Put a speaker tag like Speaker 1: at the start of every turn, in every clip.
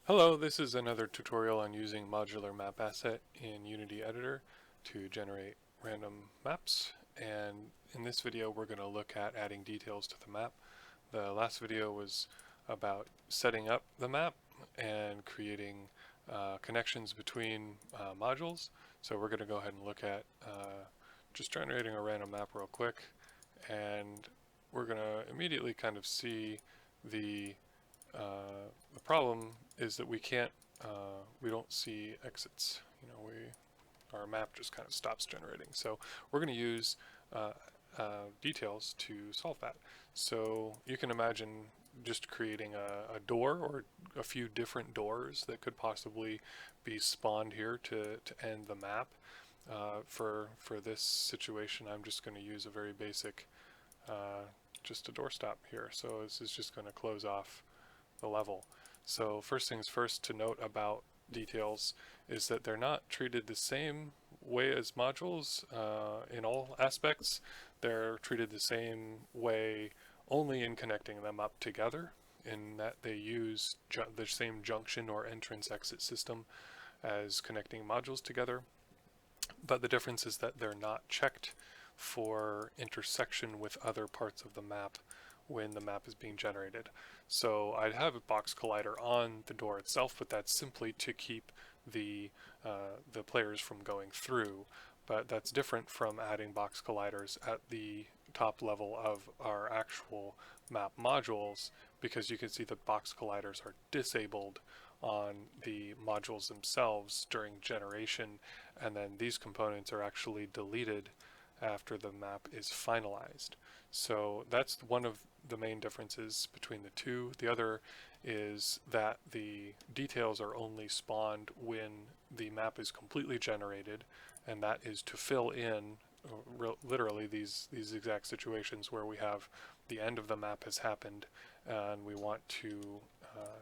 Speaker 1: Hello, this is another tutorial on using modular map asset in Unity Editor to generate random maps. And in this video we're going to look at adding details to the map. The last video was about setting up the map and creating connections between modules. So we're going to go ahead and look at just generating a random map real quick, and we're going to immediately kind of see the the problem is that we don't see exits. Our map just kind of stops generating. So we're going to use details to solve that. So you can imagine just creating a door or a few different doors that could possibly be spawned here to end the map. For this situation, I'm just going to use a very basic, just a doorstop here. So this is just going to close off the level. So first things first to note about details is that they're not treated the same way as modules in all aspects. They're treated the same way only in connecting them up together, in that they use the same junction or entrance exit system as connecting modules together. But the difference is that they're not checked for intersection with other parts of the map when the map is being generated. So I'd have a box collider on the door itself, but that's simply to keep the players from going through. But that's different from adding box colliders at the top level of our actual map modules, because you can see the box colliders are disabled on the modules themselves during generation, and then these components are actually deleted after the map is finalized. So that's one of the main differences between the two. The other is that the details are only spawned when the map is completely generated, and that is to fill in literally these exact situations where we have the end of the map has happened and we want to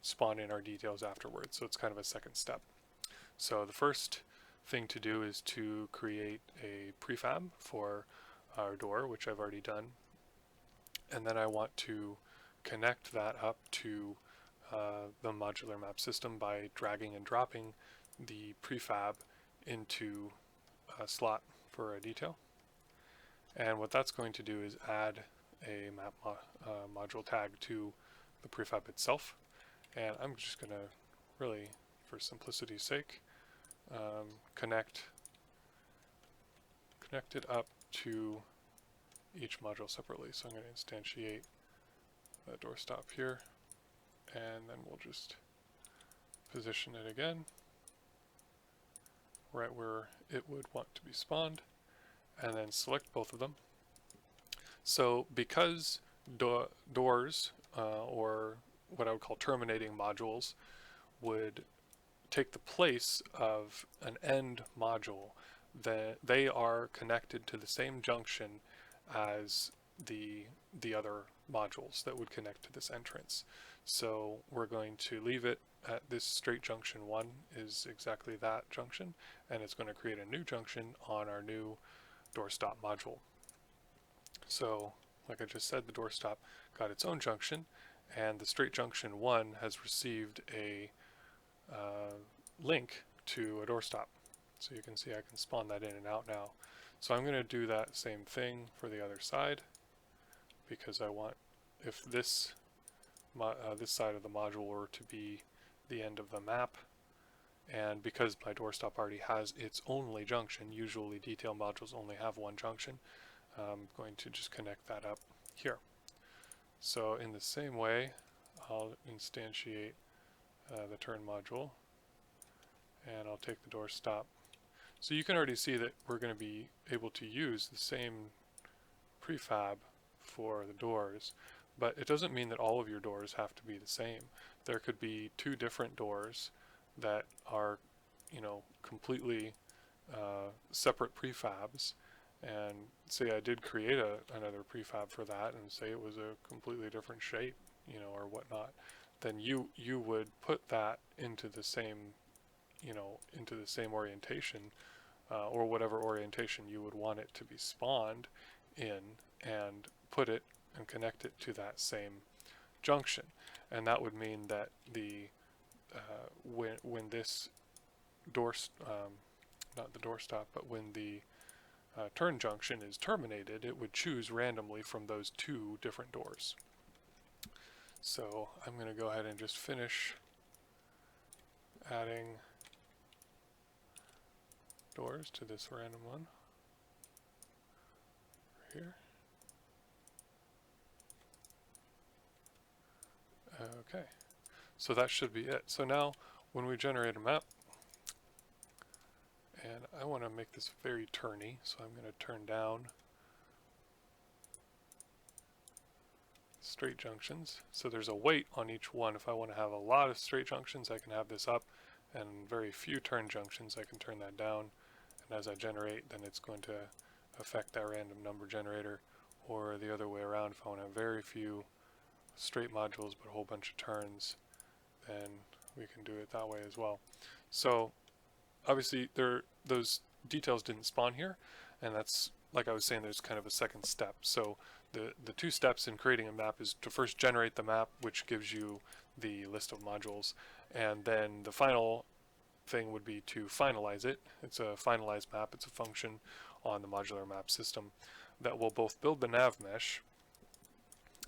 Speaker 1: spawn in our details afterwards. So it's kind of a second step. So the first thing to do is to create a prefab for our door, which I've already done, and then I want to connect that up to the modular map system by dragging and dropping the prefab into a slot for a detail. And what that's going to do is add a map module tag to the prefab itself. And I'm just going to really, for simplicity's sake, connect it up to each module separately. So I'm going to instantiate the doorstop here, and then we'll just position it again right where it would want to be spawned, and then select both of them. So because doors or what I would call terminating modules would take the place of an end module, that they are connected to the same junction as the other modules that would connect to this entrance. So we're going to leave it at this straight junction 1 is exactly that junction, and it's going to create a new junction on our new doorstop module. So like I just said, the doorstop got its own junction, and the straight junction 1 has received a link to a doorstop. So you can see I can spawn that in and out now. So I'm going to do that same thing for the other side, because I want, if this side of the module were to be the end of the map, and because my doorstop already has its only junction, usually detail modules only have one junction, I'm going to just connect that up here. So in the same way, I'll instantiate the turn module, and I'll take the doorstop. So you can already see that we're going to be able to use the same prefab for the doors, but it doesn't mean that all of your doors have to be the same. There could be two different doors that are, completely separate prefabs, and say I did create another prefab for that, and say it was a completely different shape, or whatnot, then you would put that into the same orientation, or whatever orientation you would want it to be spawned in, and put it and connect it to that same junction. And that would mean that the when this not the doorstop, but when the turn junction is terminated, it would choose randomly from those two different doors. So I'm going to go ahead and just finish adding doors to this random one here. Okay, so that should be it. So now when we generate a map, and I want to make this very turny, so I'm going to turn down straight junctions. So there's a weight on each one. If I want to have a lot of straight junctions, I can have this up, and very few turn junctions, I can turn that down. And as I generate, then it's going to affect that random number generator. Or the other way around, if I want to have very few straight modules but a whole bunch of turns, then we can do it that way as well. So obviously those details didn't spawn here, and that's, like I was saying, there's kind of a second step. So the two steps in creating a map is to first generate the map, which gives you the list of modules, and then the final thing would be to finalize it. It's a finalized map. It's a function on the modular map system that will both build the nav mesh,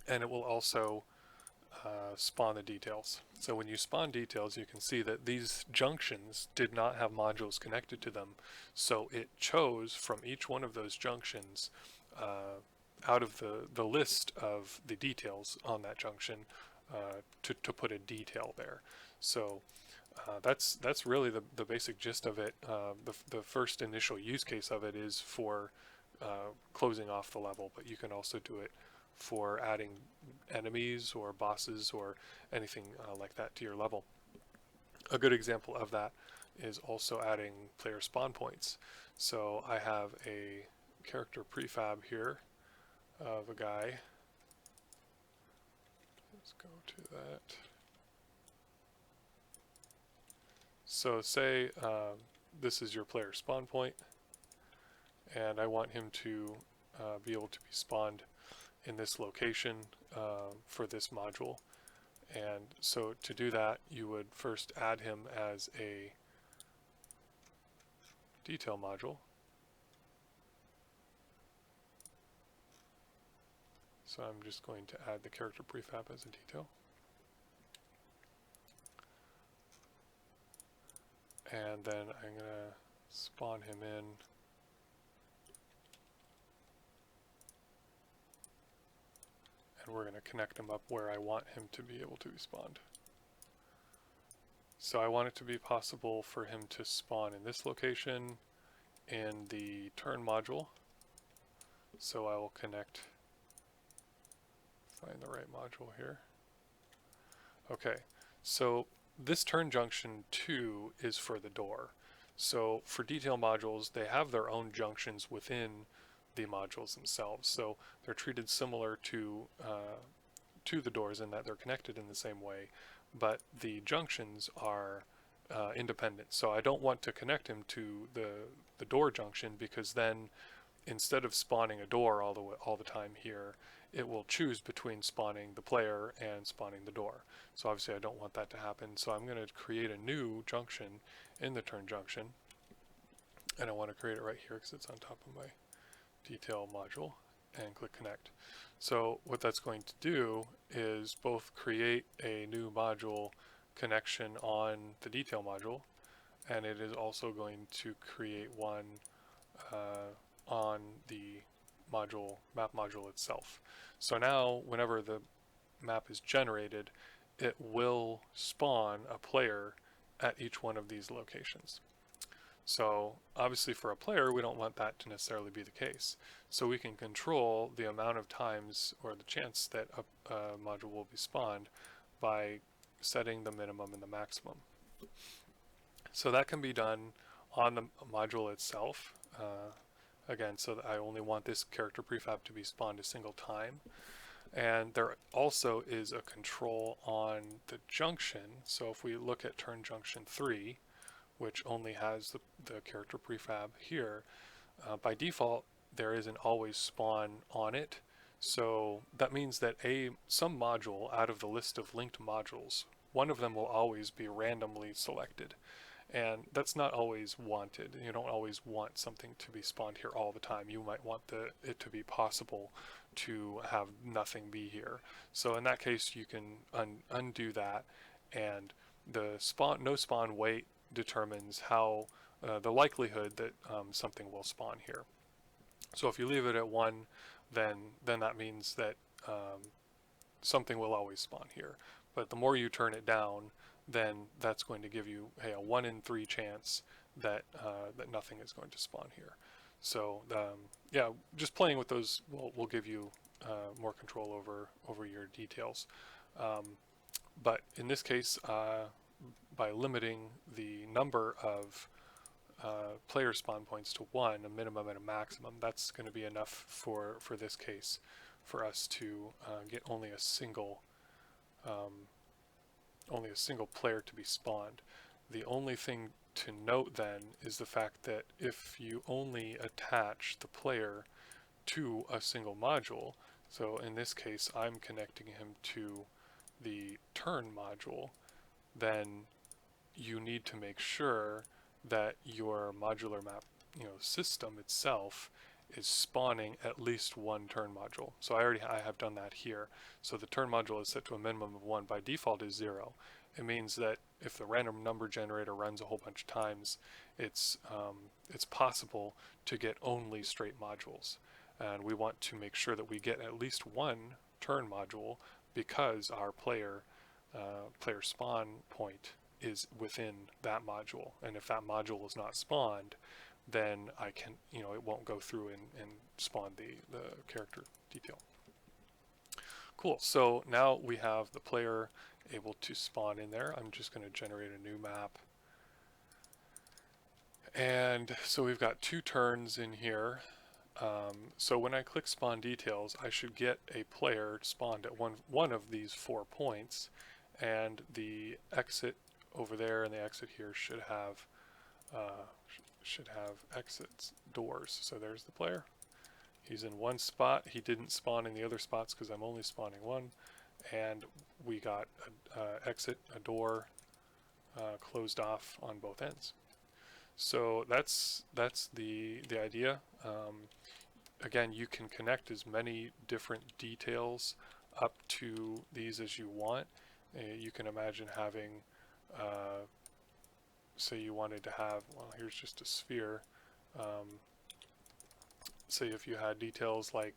Speaker 1: and it will also spawn the details. So when you spawn details, you can see that these junctions did not have modules connected to them. So it chose from each one of those junctions out of the list of the details on that junction to put a detail there. So that's really the basic gist of it. The first initial use case of it is for closing off the level, but you can also do it for adding enemies or bosses or anything like that to your level. A good example of that is also adding player spawn points. So I have a character prefab here of a guy. Let's go to that. So say this is your player spawn point, and I want him to be able to be spawned in this location for this module. And so to do that, you would first add him as a detail module. So I'm just going to add the character prefab as a detail. And then I'm going to spawn him in and we're going to connect him up where I want him to be able to be spawned. So I want it to be possible for him to spawn in this location in the turn module. So I will connect, find the right module here. Okay, so this turn junction 2 is for the door. So for detail modules, they have their own junctions within the modules themselves. So they're treated similar to the doors in that they're connected in the same way, but the junctions are independent. So I don't want to connect him to the door junction, because then instead of spawning a door all the time here, it will choose between spawning the player and spawning the door. So obviously I don't want that to happen. So I'm going to create a new junction in the turn junction, and I want to create it right here because it's on top of my detail module, and click connect. So what that's going to do is both create a new module connection on the detail module, and it is also going to create one on the map module itself. So now whenever the map is generated, it will spawn a player at each one of these locations. So obviously for a player, we don't want that to necessarily be the case. So we can control the amount of times, or the chance that a module will be spawned, by setting the minimum and the maximum. So that can be done on the module itself. Again, so that I only want this character prefab to be spawned a single time. And there also is a control on the junction. So if we look at turn junction 3, which only has the character prefab here, by default there is an always spawn on it. So that means that some module out of the list of linked modules one of them will always be randomly selected. And that's not always wanted. You don't always want something to be spawned here all the time. You might want it to be possible to have nothing be here. So in that case, you can undo that, and the no spawn wait determines how the likelihood that something will spawn here. So if you leave it at 1, then that means that something will always spawn here. But the more you turn it down, then that's going to give you, hey, a 1 in 3 chance that that nothing is going to spawn here. So yeah, just playing with those will give you more control over your details. But in this case, by limiting the number of player spawn points to 1, a minimum and a maximum, that's going to be enough for this case, for us to get only a single player to be spawned. The only thing to note then is the fact that if you only attach the player to a single module, so in this case I'm connecting him to the turn module, then you need to make sure that your modular map, system itself is spawning at least one turn module. So I have done that here. So the turn module is set to a minimum of 1. By default is 0. It means that if the random number generator runs a whole bunch of times, it's possible to get only straight modules. And we want to make sure that we get at least one turn module, because our player spawn point is within that module. And if that module is not spawned, then I can, it won't go through and spawn the character detail. Cool, so now we have the player able to spawn in there. I'm just going to generate a new map. And so we've got 2 turns in here. So when I click spawn details, I should get a player spawned at one of these 4 points, and the exit over there and the exit here should have exits doors. So there's the player. He's in one spot. He didn't spawn in the other spots because I'm only spawning one. And we got an exit, a door closed off on both ends. So that's the idea. Again, you can connect as many different details up to these as you want. You can imagine having, say you wanted to have, well, here's just a sphere. Say if you had details like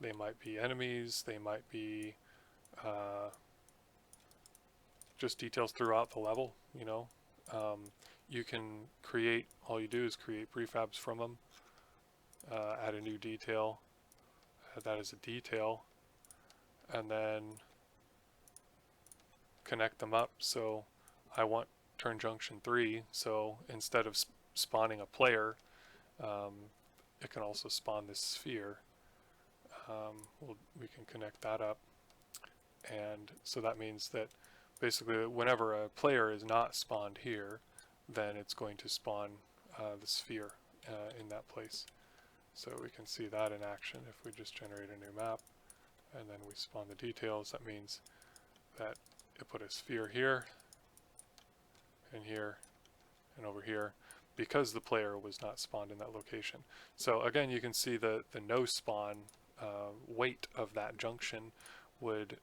Speaker 1: they might be enemies, they might be just details throughout the level, you can create, all you do is create prefabs from them, add a new detail, add that as a detail, and then connect them up. So I want turn junction 3, so instead of spawning a player, it can also spawn this sphere. We can connect that up, and so that means that basically whenever a player is not spawned here, then it's going to spawn the sphere in that place. So we can see that in action if we just generate a new map and then we spawn the details. That means that it put a sphere here and here and over here, because the player was not spawned in that location. So again, you can see the no spawn weight of that junction would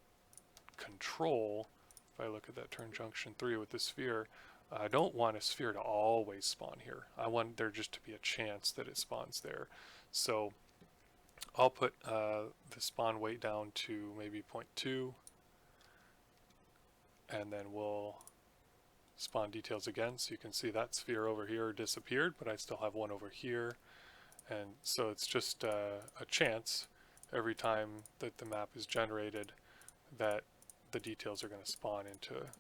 Speaker 1: control, if I look at that turn junction 3 with the sphere, I don't want a sphere to always spawn here. I want there just to be a chance that it spawns there. So I'll put the spawn weight down to maybe 0.2, and then we'll spawn details again. So you can see that sphere over here disappeared, but I still have one over here. And so it's just a chance every time that the map is generated that the details are going to spawn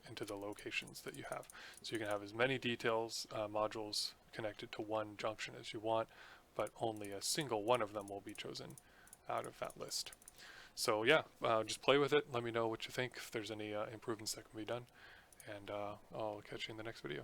Speaker 1: into the locations that you have. So you can have as many details modules connected to one junction as you want, but only a single one of them will be chosen out of that list. So yeah, just play with it. Let me know what you think, if there's any improvements that can be done, and I'll catch you in the next video.